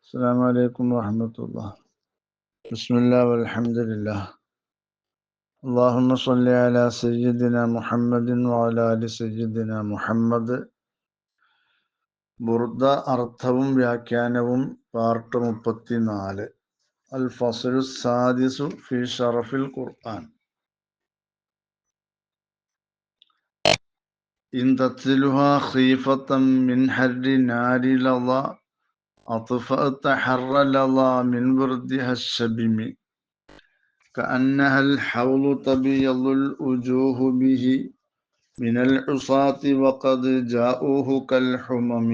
السلام عليكم ورحمة الله. بسم الله والحمد لله. اللهم صل على سيدنا محمد وعلى آل سيدنا محمد. ബുർദ അർത്ഥവും വ്യാഖ്യാനവും part 34. Al Fazlu സാദിസു phi ഷറഫിൽ Quran. In തത്ലുഹാ ഖീഫതൻ മിൻ ഹർരി നാരി ലളാ അത്ഫഅത ഹർറ ലളാ മിൻ ബുർദിഹ الشبിമി كأنها الحول تبيض الوجوه به من العصاة وقد جاءوه كالحمم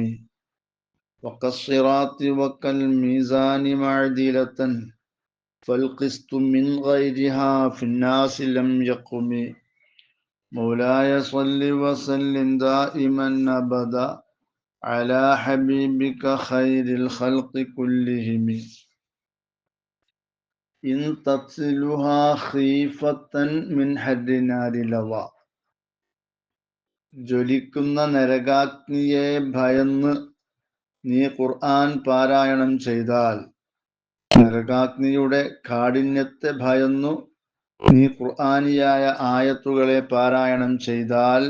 وكالصراط وكالميزان معدلة فالقسط من غيرها في الناس لم يقم مولاي صل وسلم دائما أبدا على حبيبك خير الخلق كلهم ഇൻ തത്ലുഹാ ഖീഫത്തൻ മിൻ ഹർരി നാരി ലളാ. ജ്വലിക്കുന്ന നരകാഗ്നിയെ ഭയന്ന് നീ ഖുർആൻ പാരായണം ചെയ്താൽ, നരകാഗ്നിയുടെ കാഠിന്യത്തെ ഭയന്നു നീ ഖുർആനിയായ ആയത്തുകളെ പാരായണം ചെയ്താൽ,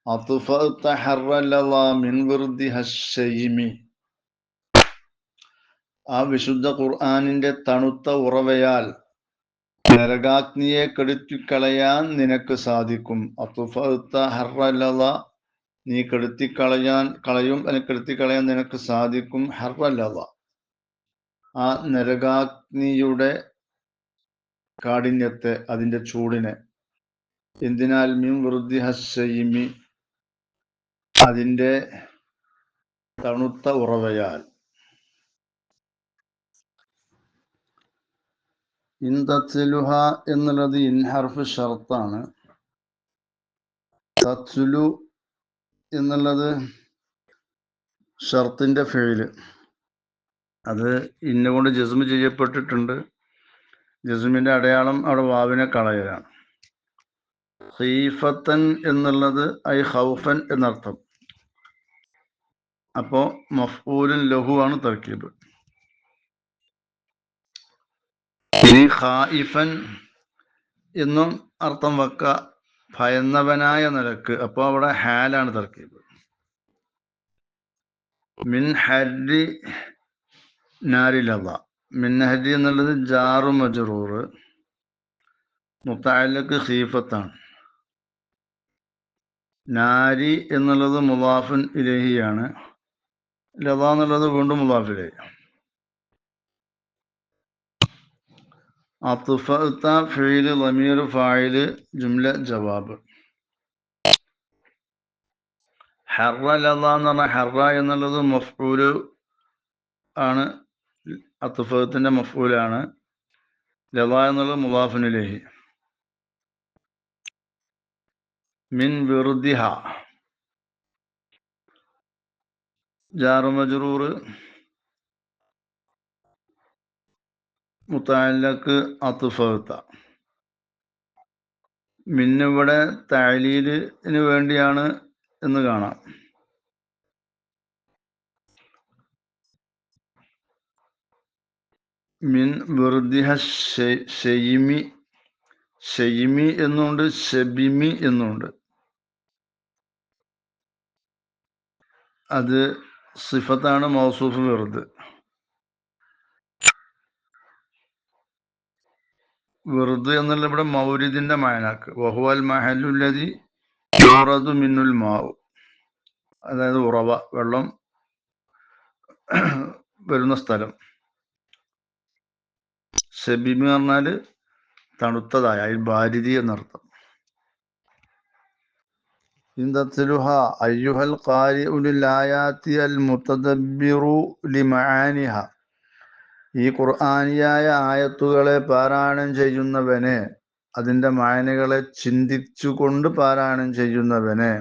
അത്ഫഅത ഹർറ ലളാ മിൻ ബുർദിഹ الشيم, ആ വിശുദ്ധ ഖുർആനിന്റെ തണുത്ത ഉറവയാൽ നരകാഗ്നിയെ കെടുത്തിക്കളയാൻ നിനക്ക് സാധിക്കും. അത്ഫഅത ഹർറ ലളാ, നീ കെടുത്തിക്കളയാൻ നിനക്ക് സാധിക്കും. ഹർറ ലളാ, ആ നരകാഗ്നിയുടെ കാഠിന്യത്തെ, അതിന്റെ ചൂടിനെ. എന്തിനാൽ? മിൻ ബുർദിഹ الشيم, അതിന്റെ തണുത്ത ഉറവയാൽ. ഇൻ തത്ലുഹ എന്നുള്ളത് ഇൻ ഹർഫ് ഷർത്താണ്. തത്ലു എന്നുള്ളത് ഷർത്തിന്റെ ഫിഇല്. അത് ഇന്നുകൊണ്ട് ജസ്മ് ചെയ്യപ്പെട്ടിട്ടുണ്ട്. ജസ്മിന്റെ അടയാളം അവിടെ വാവിനെ കളയലാണ്. ഖീഫത്തൻ എന്നുള്ളത് ഐ ഖൗഫൻ എന്നർത്ഥം. അപ്പോ മഫ്ഊലുൻ ലഹു ആണ് തർക്കീബ്. ഇനി ഖായിഫൻ എന്നും അർത്ഥം വെക്ക, ഭയന്നവനായ നിലക്ക്. അപ്പോൾ അവിടെ ഹാലാണ് തർക്കീബ്. മിൻ ഹർരി നാരി ലളാ. മിൻ ഹർരി എന്നുള്ളത് ജാറു മജ്റൂർ, മുതഅല്ലഖ് ഖീഫത്താണ്. നാരി എന്നുള്ളത് മുളാഫുൻ ഇലൈഹിയാണ്. ലളാ എന്നുള്ളത് വീണ്ടും മുളാഫ് ഇലൈഹി. അത്ഫഅത ഫീല് ളമീർ ഫായില് ജുംല ജവാബ്. ഹർറ ലളാ എന്ന് പറഞ്ഞാൽ ഹർറ എന്നുള്ളത് മഫ്ഊല് ആണ്, അത്ഫഅത്തിന്റെ മഫ്ഊലാണ്. ലളാ എന്നുള്ളത് മുളാഫുൻ ഇലൈഹി. മിൻ ബുർദിഹ ജാറു മജ്റൂർ, മുതഅല്ലഖ് അത്ഫഅത. മിന്നിവിടെ തഅലീലിന് വേണ്ടിയാണ് എന്ന് കാണാം. മിൻ ബുർദിഹ ഷെയ്മി, ഷെയ്മി എന്നുണ്ട്, ഷബിമി എന്നുണ്ട്. അത് സിഫത്താണ്, മൗസൂഫ് വെറുതെ. വെറുതെ എന്നുള്ള ഇവിടെ മൗരിദിന്റെ മഅനാക്ക്. വഹുവൽ മഹല്ലുല്ലദി യൂറദു മിന്നുൽ മാഉ, അതായത് ഉറവ, വെള്ളം വരുന്ന സ്ഥലം. ഷബീമി പറഞ്ഞാല് തണുത്തതായ, ബാരിദി എന്നർത്ഥം. ഇൻ തത്ലുഹ അയ്യുഹൽ ഖാരിഉ ലിൽ ആയാതി അൽ മുതദബ്ബിറു ലിമആനിഹ, ഈ ഖുർആനിയായ ആയത്തുകളെ പാരായണം ചെയ്യുന്നവനെ, അതിന്റെ മായനകളെ ചിന്തിച്ചുകൊണ്ട് പാരായണം ചെയ്യുന്നവനെ.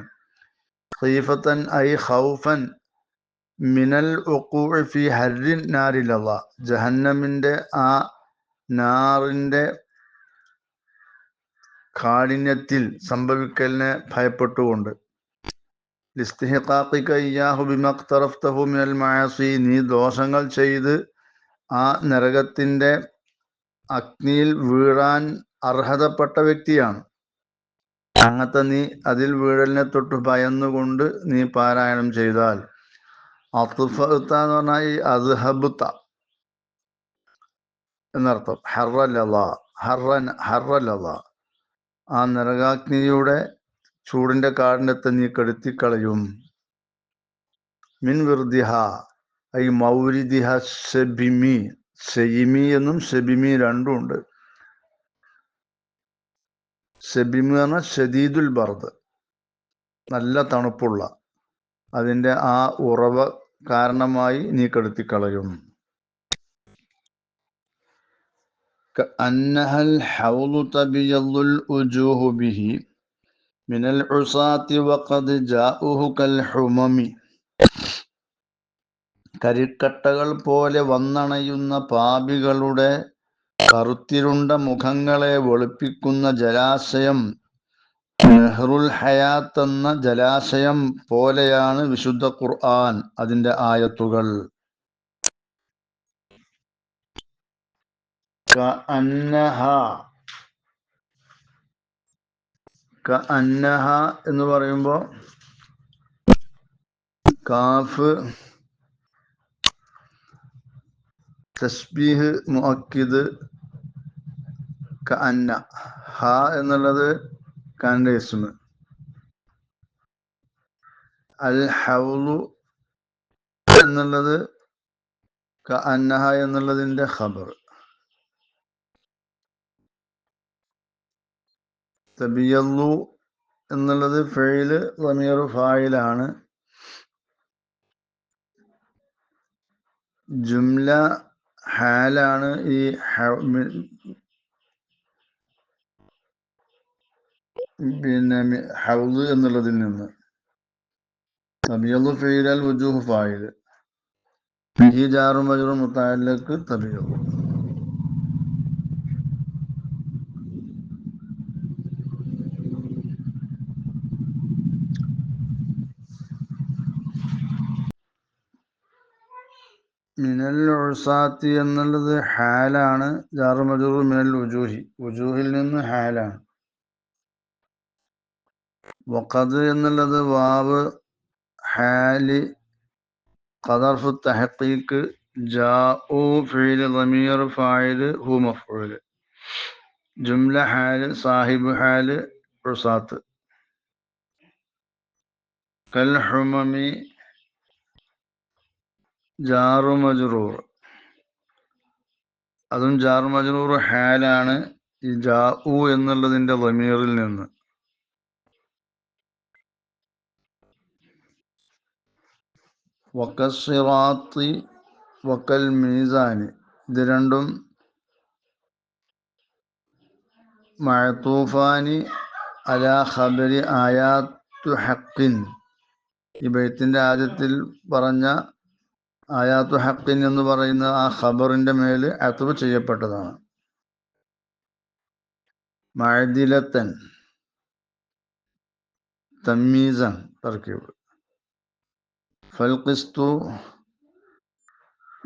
ഖീഫത്തൻ ഐ ഖൗഫൻ മിനൽ ഉഖൂഇ ഫി ഹർരി നാരി ലളാ, ജഹന്നമിന്റെ ആ നാറിന്റെ കാഠിന്യത്തിൽ സംഭവിക്കലിനെ ഭയപ്പെട്ടുകൊണ്ട്. ലിസ്തിഹിഖാഖിക ഇയ്യാഹു ബിമാ ഖ്തറഫ്തഹു മിനൽ മആസി, നീ ദോഷങ്ങൾ ചെയ്ത് ആ നരകത്തിന്റെ അഗ്നിയിൽ വീഴാൻ അർഹതപ്പെട്ട വ്യക്തിയാണ്. അങ്ങനത്തെ നീ അതിൽ വീഴലിനെ തൊട്ട് ഭയന്നുകൊണ്ട് നീ പാരായണം ചെയ്താൽ, അത്ഫഅത എന്ന് പറഞ്ഞാൽ ഈ അദ്ഹബത എന്നർത്ഥം. ഹറലത, ആ നരകാഗ്നിയുടെ ചൂടിന്റെ കാഠിന്യത്തെ നീ കെടുത്തിക്കളയും. മിൻ വിർദിഹ ഐ മൗരിദിഹ സെബിമി, സെയിമി എന്നും സെബിമി രണ്ടും ഉണ്ട്. സെബിമി പറഞ്ഞാൽ ഷദീദുൽ ബർദ്, നല്ല തണുപ്പുള്ള, അതിന്റെ ആ ഉറവ കാരണമായി നീ കെടുത്തിക്കളയും. കഅന്നഹൽ ഹൗളു തബിയദ്ദുൽ ഉജൂഹു ബിഹി മിനൽ ഉസാത്തി വഖദ് ജാഉഹു കൽ ഹുമമി, കരിക്കട്ടകൾ പോലെ വന്നണയുന്ന പാപികളുടെ കറുത്തിരുണ്ട മുഖങ്ങളെ വെളുപ്പിക്കുന്ന ജലാശയം, നെഹ്റുൽ ഹയാത്ത് എന്ന ജലാശയം പോലെയാണ് വിശുദ്ധ ഖുർആൻ, അതിന്റെ ആയത്തുകൾ. കഅന്നഹ എന്ന് പറയുമ്പോ കാഫ് തസ്ബീഹ് മുഅക്കിദ് കഅന്ന, ഹ എന്നുള്ളത് കാന്റെ ഇസ്മ്, അൽ ഹൗലു എന്നുള്ളത് കഅന്നഹ എന്നുള്ളതിന്റെ ഖബർ. തബിയല്ലു എന്നുള്ളത് ഫെയില് ളമീർ ഫായിലാണ്. ജുംല ഹാലാണ് ഈ പിന്നെ ഹൗദ് എന്നുള്ളതിൽ നിന്ന്. തബിയല്ലു ഫെയിലൽ വുജൂഹ് ഫായില്, ഫിഹി ജാറു മജ്റൂർ മുതഅല്ലിഖ് തബിയല്ലു. മിനൽ ഉസാത്തി എന്നുള്ളത് ഹാലാണ്, ജാറു മജ്റൂർ മിനൽ വുജൂഹി, വുജൂഹിൽ നിന്ന് ഹാലാണ്. വഖദ് എന്നുള്ളത് വാവ് ഹാലി ഖദർഫു തഹഖീഖ്, ജാഉ ഫീൽ ളമീർ ഫായില് ഹു മഫ്ഊൽ, ജുംല ഹാല് സാഹിബ് ഹാല് ഉസാത്ത്. കൽ ഹുമമി ജാറു മജ്റൂർ, അതും ജാറു മജ്റൂർ ഹാലാണ് ഈ ജാഉ എന്നുള്ളതിന്റെ ളമീറിൽ നിന്ന്. വക്കസ്സിറാത്തി വക്കൽ മീസാനി, ഇത് രണ്ടും മഅതൂഫാനി അലാ ഖബരി ആയാത്തു ഹഖ്ഖിൻ, ഈ ബൈത്തിന്റെ ആദ്യത്തിൽ പറഞ്ഞ ആയാത്തു ഹഖ്ഖിൻ എന്ന് പറയുന്ന ആ ഖബറിന്റെ മേൽ അത്ബ് ചെയ്യപ്പെട്ടതാണ്. മഅദിലത്തൻ തമീസൻ തർക്കീബ്. ഫൽ ഖിസ്തു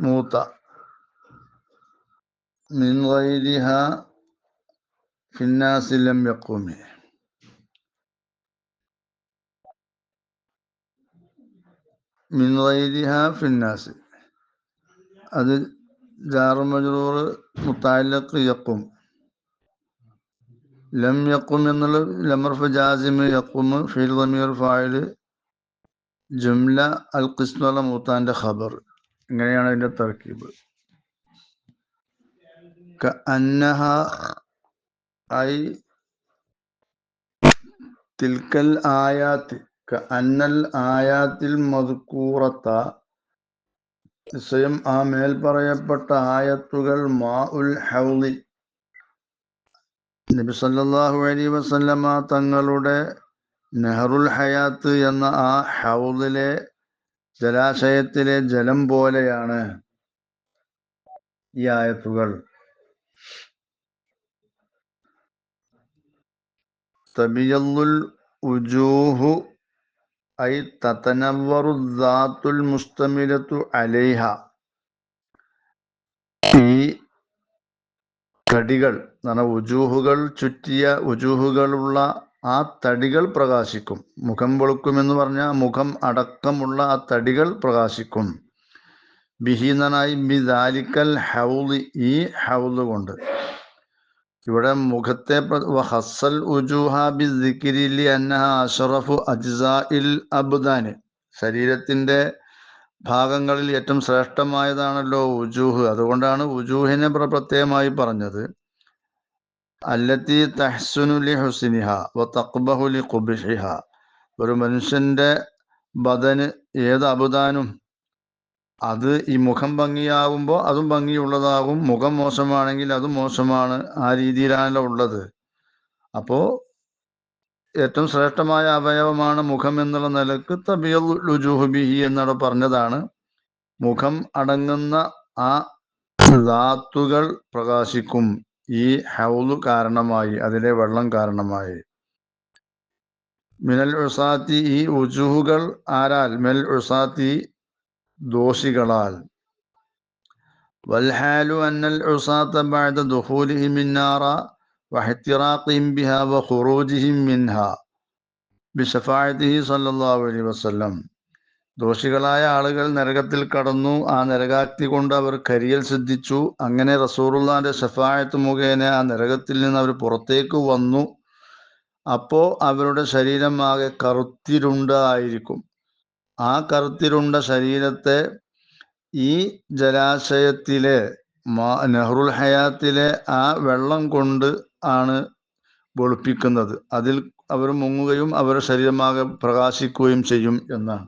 മൂത്ത മിൻ ഗൈരിഹാ ഫിന്നാസി ലം യഖൂമി, മിൻ ഗൈരിഹാ ഫിന്നാസി, അത് ജാറു മജ്റൂർ മുതഅല്ലിഖ് യഖും. ലം യഖും എന്നുള്ള ലമർഫ് ജാസിമ്, യഖും ഫീൽ ളമീർ ഫായില്, ജുംല അൽ ഖിസ്തു അല മൂത്താന്റെ ഖബർ. ഇങ്ങനെയാണ് അതിന്റെ തർക്കീബ്. കഅന്നഹ ഐ തിൽക്കൽ ആയാത്ത്, കഅന്നൽ ആയാത്തിൽ മദ്കൂറത്ത, നിശ്ചയം ആ മേൽ പറയപ്പെട്ട ആയത്തുകൾ, മാഉൽ ഹൗളി, നബി സല്ലല്ലാഹു അലൈഹി വസല്ലമ തങ്ങളുടെ നെഹ്റുൽ ഹയാത്ത് എന്ന ആ ഹൗളിലെ ജലാശയത്തിലെ ജലം പോലെയാണ് ഈ ആയത്തുകൾ. തബിയല്ലുൽ ഉജൂഹു ഐ തതനവ്വറു ദാത്തുൽ മുസ്തമിലത്തു അലൈഹ. ഈ തടികൾ എന്ന് പറഞ്ഞാൽ ഉജൂഹുകൾ ചുറ്റിയ ഉജൂഹുകളുള്ള ആ തടികൾ പ്രകാശിക്കും. മുഖം വെളുക്കുമെന്ന് പറഞ്ഞാൽ മുഖം അടക്കമുള്ള ആ തടികൾ പ്രകാശിക്കും. ബിഹി എന്നായി ബിദാലിക്കൽ ഹൗളി, ഈ ഹൗള് കൊണ്ട്. ഇവിടെ മുഖത്തെ ഹസ്സൽ ഉജൂഹ ബിദ്ദിക്രി ലിഅന്നഹ അശ്റഫു അജ്സാഇൽ അബ്ദാൻ. ശരീരത്തിന്റെ ഭാഗങ്ങളിൽ ഏറ്റവും ശ്രേഷ്ഠമായതാണല്ലോ ഉജൂഹ്. അതുകൊണ്ടാണ് ഉജൂഹിനെ പ്രത്യേകമായി പറഞ്ഞത്. അല്ലത്തി തഹ്സുനു ലി ഹുസ്നിഹ വ തഖ്ബഹു ലി ഖുബ്ഹിഹ. ഒരു മനുഷ്യന്റെ ബദന്, ഏത് അബുദാനും അത് ഈ മുഖം ഭംഗിയാവുമ്പോൾ അതും ഭംഗിയുള്ളതാകും, മുഖം മോശമാണെങ്കിൽ അതും മോശമാണ്. ആ രീതിയിലാണല്ലോ ഉള്ളത്. അപ്പോ ഏറ്റവും ശ്രേഷ്ഠമായ അവയവമാണ് മുഖം എന്നുള്ള നിലക്ക് തബിയദു ലുജൂഹു ബിഹി എന്നവിടെ പറഞ്ഞതാണ്. മുഖം അടങ്ങുന്ന ആ ധാത്തുകൾ പ്രകാശിക്കും ഈ ഹൗലു കാരണമായി, അതിലെ വെള്ളം കാരണമായി. മിനൽ ഉസാത്തി, ഈ ഉജൂഹുകൾ ആരാൽ? മിനൽ ഉസാത്തി, ദോഷികളാൽ. വൽഹാലു അന്നൽ ഉസാത്ത ബഅദ ദുഖൂലിഹിം മിന്നാറ വഇഹ്തിറാഖിഹിം ബിഹാ വഖുറൂജിഹിം മിൻഹാ ബിശഫാഅത്തിഹി സ്വല്ലല്ലാഹു അലൈഹി വസല്ലം. ദോഷികളായ ആളുകൾ നരകത്തിൽ കടന്നു, ആ നരകാഗ്നി കൊണ്ട് അവർ കരിയൽ സിദ്ധിച്ചു. അങ്ങനെ റസൂലുള്ളാഹിന്റെ ശഫാഅത്ത് മുഖേന ആ നരകത്തിൽ നിന്ന് അവർ പുറത്തേക്ക് വന്നു. അപ്പോ അവരുടെ ശരീരം ആകെ കറുത്തിരുണ്ടായിരിക്കും. ആ കറുത്തിരുണ്ട ശരീരത്തെ ഈ ജലാശയത്തിലെ നെഹ്റുൽ ഹയാത്തിലെ ആ വെള്ളം കൊണ്ട് ആണ് വെളുപ്പിക്കുന്നത്. അതിൽ അവർ മുങ്ങുകയും അവരുടെ ശരീരമാകെ പ്രകാശിക്കുകയും ചെയ്യും എന്നാണ്.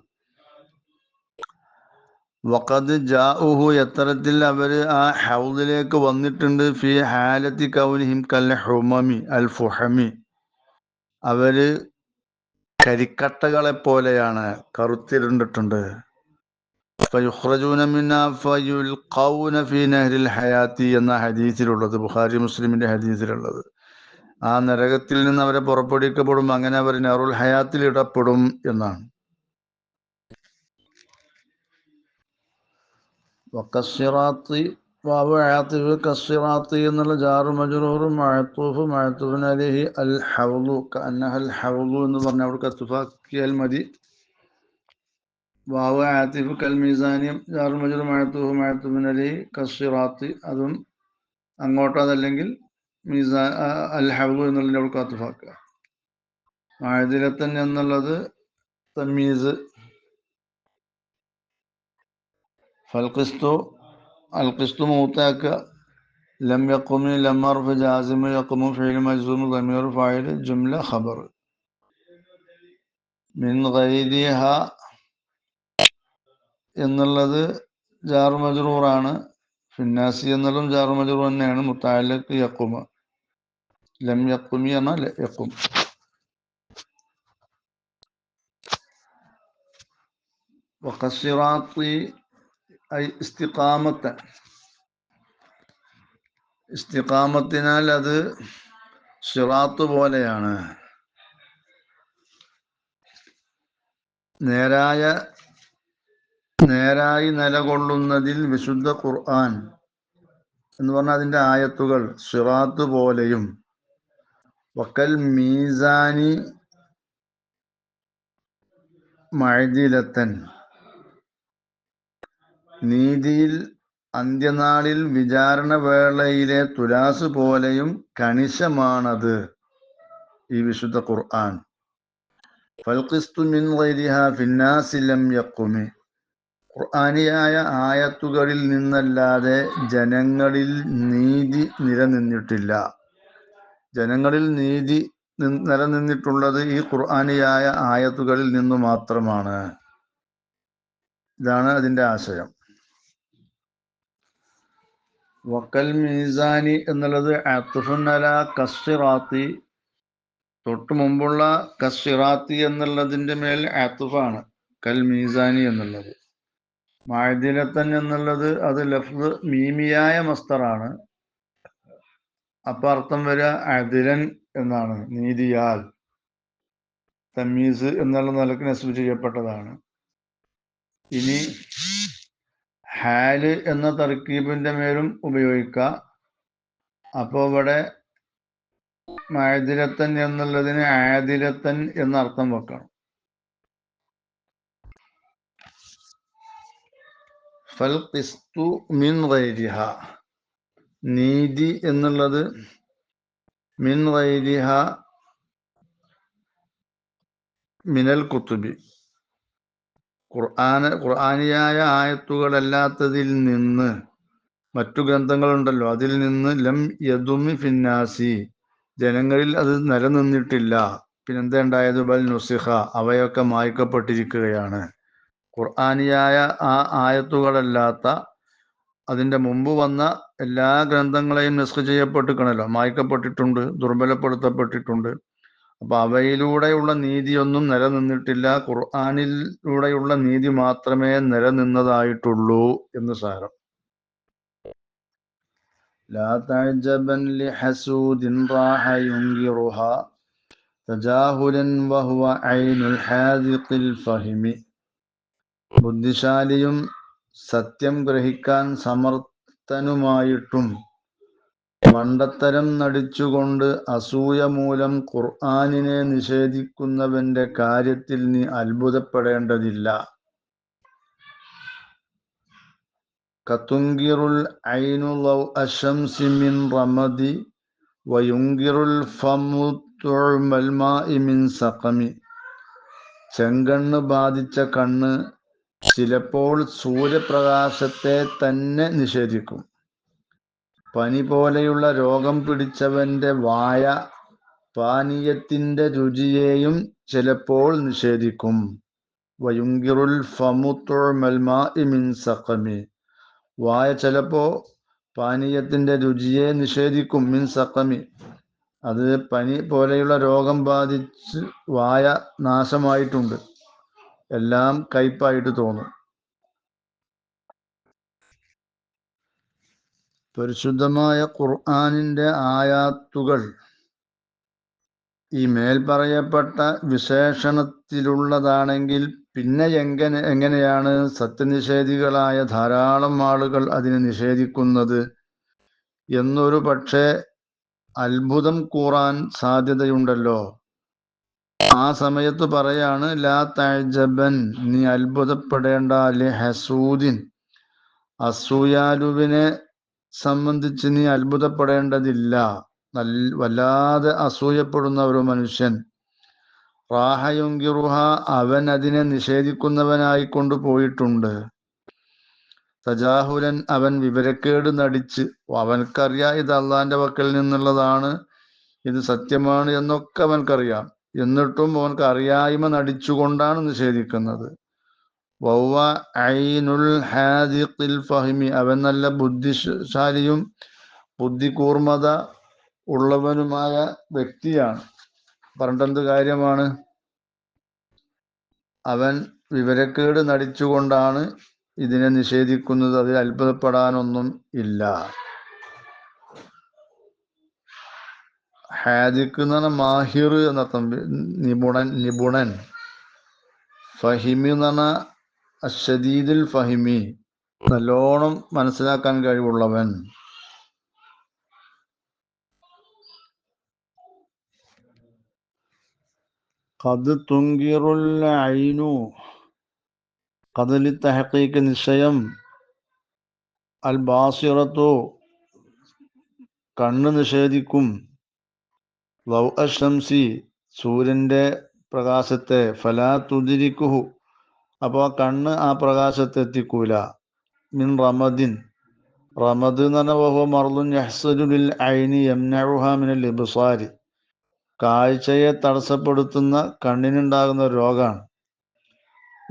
വഖദ് ജാഉഹു, എത്തരത്തിൽ അവർ ആ ഹൗദിലേക്ക് വന്നിട്ടുണ്ട്. ഫി ഹാലത്തി കൗനിഹിം കൽ ഹുമമി അൽ ഫുഹമി, അവര് കരിക്കട്ടകളെ പോലെയാണ്, കറുത്തിരുണ്ടിട്ടുണ്ട്. ഫയുഖ്റജൂന മിന്നാ ഫയുൽഖൗന ഫീ നഹ്രിൽ ഹയാത്തി എന്ന ഹദീസിലുള്ളത്, ബുഖാരി മുസ്ലിമിന്റെ ഹദീസിലുള്ളത്. ആ നരകത്തിൽ നിന്ന് അവരെ പുറപ്പെടുവിക്കപ്പെടും, അങ്ങനെ അവർ നഹ്റുൽ ഹയാത്തിൽ ഇടപെടും എന്നാണ്. വക്കസ്സിറാത്തി വാവ് ആത്തിഫ് കസ്സിറാത്തി എന്നുള്ള ജാറു മജ്റൂറും മഅ്തൂഫ് മഅ്തൂഫുൻ അലൈഹി അൽ ഹൗളു കഅന്നഹൽ ഹൗളു എന്ന് പറഞ്ഞ അവിടെ ഇത്ഫാഖിയാൽ മതി. വാവ് ആത്തിഫ് കൽ മീസാനിയും ജാറു മജ്റൂർ മഅ്തൂഫ് മഅ്തൂഫുൻ അലൈഹി കസ്സിറാത്തി, അതും അങ്ങോട്ടോ അതല്ലെങ്കിൽ മീസാൻ അൽ ഹൗളു എന്നുള്ളതിന്റെ അവിടെ ഇത്ഫാഖ്. മഅദിലത്തൻ എന്നുള്ളത് തമീസ്. ഫൽഖിസ്തു അൽ ഖിസ്തു മൂത്താക്കുക. ലം യഖുമി ലം ഹർഫ് ജാസിമ് യഖുമു ഫീൽ മജ്സൂം ദമീർ ഫാഇൽ ജുംല ഖബർ. മിൻ ഗൈരിഹ എന്നുള്ളത് ജാറു മജ്റൂറാണ്. ഫിന്നാസി എന്നുള്ളതും ജാറു മജ്റൂർ തന്നെയാണ്. മുതഅല്ലിഖ് യഖുമ. ലം യഖുമി എന്നാൽ യഖും. വഖസ്സിറാത്തി ഐ ഇസ്തിഖാമത്ത്, ഇസ്തിഖാമത്തിനാൽ അത് സിറാത്ത് പോലെയാണ്, നേരായി നിലകൊള്ളുന്നതിൽ. വിശുദ്ധ ഖുർആൻ എന്ന് പറഞ്ഞാൽ അതിന്റെ ആയത്തുകൾ സിറാത്ത് പോലെയും. വക്കൽ മീസാനി മഅദിലത്തൻ, നീതിയിൽ അന്ത്യനാളിൽ വിചാരണ വേളയിലെ തുലാസ് പോലെയും കണിശമാണത് ഈ വിശുദ്ധ ഖുർആൻ. ഫൽഖിസ്തു മിൻ ഗൈരിഹാ ഫിന്നാസി ലം യഖുമി, ഖുർആനിയായ ആയത്തുകളിൽ നിന്നല്ലാതെ ജനങ്ങളിൽ നീതി നിലനിന്നിട്ടില്ല. ജനങ്ങളിൽ നീതി നിലനിന്നിട്ടുള്ളത് ഈ ഖുർആനിയായ ആയത്തുകളിൽ നിന്നു മാത്രമാണ്. ഇതാണ് അതിന്റെ ആശയം. വക്കൽ മീസാനി എന്നുള്ളത് അത്ഫുൻ അലാ കസ്സിറാത്തി, തൊട്ട് മുമ്പുള്ള കസ്സിറാത്തി എന്നുള്ളതിന്റെ മേൽ അത്ഫാണ് കൽ മീസാനി എന്നുള്ളത്. മഅദിലത്തൻ എന്നുള്ളത് അത് ലഫ്ദ് മീമിയായ മസ്തറാണ്. അപ്പൊ അർത്ഥം വരിക അദിലൻ എന്നാണ്, നീതിയാൽ. തമീസ് എന്നുള്ള നിലക്ക് നസ്ബ് ചെയ്യപ്പെട്ടതാണ്. ഇനി ഹാല് എന്ന തർക്കീബിന്റെ മേലും ഉപയോഗിക്കാം. അപ്പോ ഇവിടെ മഅദിലത്തൻ എന്നുള്ളതിന് ആദിലത്തൻ എന്നർത്ഥം വെക്കണം. ഫൽ ഖിസ്തു മിൻ ഗൈരിഹ, നീതി എന്നുള്ളത് മിൻ ഗൈരിഹ മിനൽ കുത്തുബി, ഖുർആനിയായ ആയത്തുകളല്ലാത്തതിൽ നിന്ന്, മറ്റു ഗ്രന്ഥങ്ങളുണ്ടല്ലോ അതിൽ നിന്ന്, ലം യദുമി ഫിന്നാസി, ജനങ്ങളിൽ അത് നിലനിന്നിട്ടില്ല. പിന്നെന്താ ഉണ്ടായത്? ബൽ നുസിഖ, അവയൊക്കെ മായ്ക്കപ്പെട്ടിരിക്കുകയാണ്. ഖുർആനിയായ ആ ആയത്തുകളല്ലാത്ത അതിൻ്റെ മുമ്പ് വന്ന എല്ലാ ഗ്രന്ഥങ്ങളെയും നസ്ഖ് ചെയ്യപ്പെട്ടിരിക്കണല്ലോ, മായ്ക്കപ്പെട്ടിട്ടുണ്ട്, ദുർബലപ്പെടുത്തപ്പെട്ടിട്ടുണ്ട്. അപ്പൊ അവയിലൂടെയുള്ള നീതിയൊന്നും നിലനിന്നിട്ടില്ല, ഖുർആനിലൂടെയുള്ള നീതി മാത്രമേ നിലനിന്നതായിട്ടുള്ളൂ എന്ന് സാരം. ലാ തഅജബൻ ലിഹസൂദിൻ റാഹ യുൻകിറുഹ തജാഹുലൻ വഹുവ ഐനുൽ ഹാദിഖിൽ ഫഹിമി. ബുദ്ധിശാലിയും സത്യം ഗ്രഹിക്കാൻ സമർത്ഥനുമായിട്ടും മണ്ടത്തരം നടിച്ചുകൊണ്ട് അസൂയ മൂലം ഖുർആനിനെ നിഷേധിക്കുന്നവന്റെ കാര്യത്തിൽ നീ അത്ഭുതപ്പെടേണ്ടതില്ല. കതുങ്കിറുൽ ഐനു ലൗ അശംസി മിൻ റമദി വയുങ്കിറുൽ ഫമു തുഅമൽ മാഇ മിൻ സഖമി. ചെങ്കണ്ണ് ബാധിച്ച കണ്ണ് ചിലപ്പോൾ സൂര്യപ്രകാശത്തെ തന്നെ നിഷേധിക്കും. പനി പോലെയുള്ള രോഗം പിടിച്ചവന്റെ വായ പാനീയത്തിന്റെ രുചിയെയും ചിലപ്പോൾ നിഷേധിക്കും. വയുങ്കിറുൽ ഫമു തുഅമൽ മാഇ മിൻ സഖമി, വായ ചിലപ്പോ പാനീയത്തിന്റെ രുചിയെ നിഷേധിക്കും. മിൻ സഖമി, അത് പനി പോലെയുള്ള രോഗം ബാധിച്ച് വായ നാശമായിട്ടുണ്ട്, എല്ലാം കയ്പായിട്ട് തോന്നും. പരിശുദ്ധമായ ഖുർആനിന്റെ ആയാത്തുകൾ ഈ മേൽ പറയപ്പെട്ട വിശേഷണത്തിലുള്ളതാണെങ്കിൽ പിന്നെ എങ്ങനെയാണ് സത്യനിഷേധികളായ ധാരാളം ആളുകൾ അതിനെ നിഷേധിക്കുന്നത് എന്നൊരു പക്ഷേ അത്ഭുതം കൂറാൻ സാധ്യതയുണ്ടല്ലോ. ആ സമയത്ത് പറയാണ്, ലാ തഅജബൻ, നീ അത്ഭുതപ്പെടേണ്ട, ലിഹസൂദിൻ, അസൂയാലുവിനെ സംബന്ധിച്ച് നീ അത്ഭുതപ്പെടേണ്ടതില്ല. വല്ലാതെ അസൂയപ്പെടുന്ന ഒരു മനുഷ്യൻ, റാഹയുങ്കിറുഹ, അവൻ അതിനെ നിഷേധിക്കുന്നവനായി കൊണ്ടുപോയിട്ടുണ്ട്. തജാഹുലൻ, അവൻ വിവരക്കേട് നടിച്ച്, അവനക്കറിയാം ഇത് അള്ളാന്റെ പക്കൽ നിന്നുള്ളതാണ്, ഇത് സത്യമാണ് എന്നൊക്കെ അവൻക്കറിയാം, എന്നിട്ടും അവൻക്ക് അറിയായ്മ നടിച്ചുകൊണ്ടാണ് നിഷേധിക്കുന്നത്. വൗവ ഐനുൽ ഹാദിഖിൽ ഫഹിമി, അവൻ നല്ല ബുദ്ധിശാലിയും ബുദ്ധികൂർമ്മത ഉള്ളവനുമായ വ്യക്തിയാണ്. പറഞ്ഞിട്ടെന്ത് കാര്യമാണ്? അവൻ വിവരക്കേട് നടിച്ചുകൊണ്ടാണ് ഇതിനെ നിഷേധിക്കുന്നത്, അതിൽ അത്ഭുതപ്പെടാനൊന്നും ഇല്ല. ഹാദിഖ് എന്ന് പറഞ്ഞാൽ മാഹിർ എന്നർത്ഥം, നിപുണൻ. ഫഹിമി എന്ന് പറഞ്ഞാൽ അശ്ശദീദുൽ ഫഹിമി, നല്ലോണം മനസ്സിലാക്കാൻ കഴിവുള്ളവൻ. ഖദ് തുങ്കിറുൽ ഐനു, ഖദ് ലിത്തഹഖീഖ്, നിശ്ചയം, അൽ ബാസിറത്തു, കണ്ണ് നിഷേധിക്കും, ലൗ അശംസി, സൂര്യന്റെ പ്രകാശത്തെ, ഫലാ തുദ്രിക്കുഹു, അപ്പോൾ ആ കണ്ണ് ആ പ്രകാശത്തെ എത്തിക്കൂല. മിൻ റമദിൻ, റമദ് എന്ന് പറഞ്ഞാൽ വഹുവ മർളുൻ യഹ്സുലു ലിൽ ഐനി യംനഉഹാ മിനൽ ഇബ്സാരി, കാഴ്ചയെ തടസ്സപ്പെടുത്തുന്ന കണ്ണിനുണ്ടാകുന്ന രോഗമാണ്.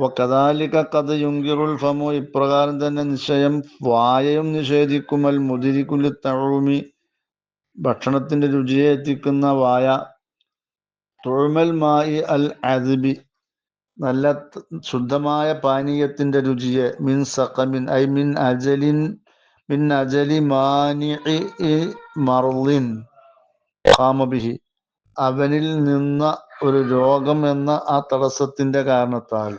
വകദാലിക ഖദ് യുങ്കിറുൽ ഫമു, ഇപ്രകാരം തന്നെ നിശ്ചയം വായയും നിഷേധിക്കും, അൽ മുദ്രികു ലിത്തഊമി, ഭക്ഷണത്തിന്റെ രുചിയെ എത്തിക്കുന്ന വായ, തുഅമൽ മായി അൽ അദ്ബി, നല്ല ശുദ്ധമായ പാനീയത്തിന്റെ രുചിയെ, മിൻ സഖമിൻ ഐ മിൻ അജലി മാനിഇ മർളിൻ ഖാമ ബിഹി, അവനിൽ നിന്ന ഒരു രോഗം എന്ന ആ തടസ്സത്തിന്റെ കാരണത്താൽ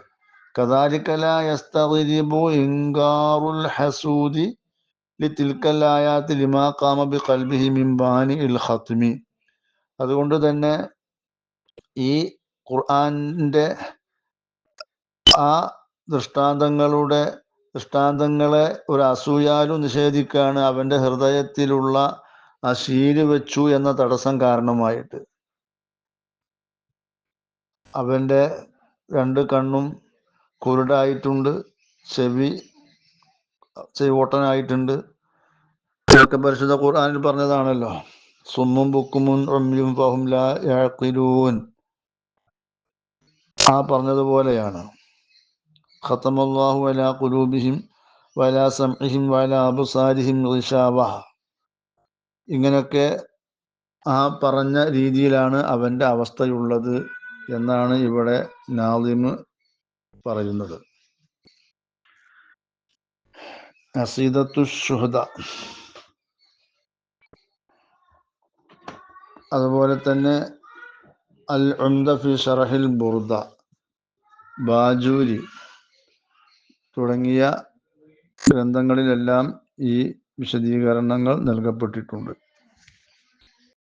കദാലിക ലാ യസ്തഗ്രിബു ഇൻകാറുൽ ഹസൂദി ലിതിൽക്കൽ ആയാതി ലിമാ ഖാമ ബിഖൽബിഹി മിൻ ബാനിഇൽ ഖത്മി. അതുകൊണ്ട് തന്നെ ഈ ഖുർആന്റെ ആ ദൃഷ്ടാന്തങ്ങളെ ഒരു അസൂയാലും നിഷേധിക്കാണ് അവന്റെ ഹൃദയത്തിലുള്ള ആ ശീല് വെച്ചു എന്ന തടസ്സം കാരണമായിട്ട്. അവന്റെ 2 കണ്ണും കുരുടായിട്ടുണ്ട്, ചെവിയോട്ടനായിട്ടുണ്ട്. ഇതൊക്കെ പരിശുദ്ധ ഖുർആനിൽ പറഞ്ഞതാണല്ലോ. സുമ്മും ബുക്കുമുൻ ഉമ്യും ഫഹും ലാ യഅഖിലൂൻ. ആ പറഞ്ഞതുപോലെയാണ്. ഖതമല്ലാഹു അലാ ഖുലൂബിഹിം വലാ സംഇഹിം വലാ അബ്സാരിഹിം ഗിശാവഹ. ഇങ്ങനെയൊക്കെ ആ പറഞ്ഞ രീതിയിലാണ് അവന്റെ അവസ്ഥയുള്ളത് എന്നാണ് ഇവിടെ നാദിമ് പറയുന്നത്. അസീദത്തു ശുഹദ. അതുപോലെ തന്നെ അൽ ഉംദ ഫി ശറഹിൽ ബുർദ, ബാജൂരി തുടങ്ങിയ ഗ്രന്ഥങ്ങളിലെല്ലാം ഈ വിശദീകരണങ്ങൾ നൽകപ്പെട്ടിട്ടുണ്ട്.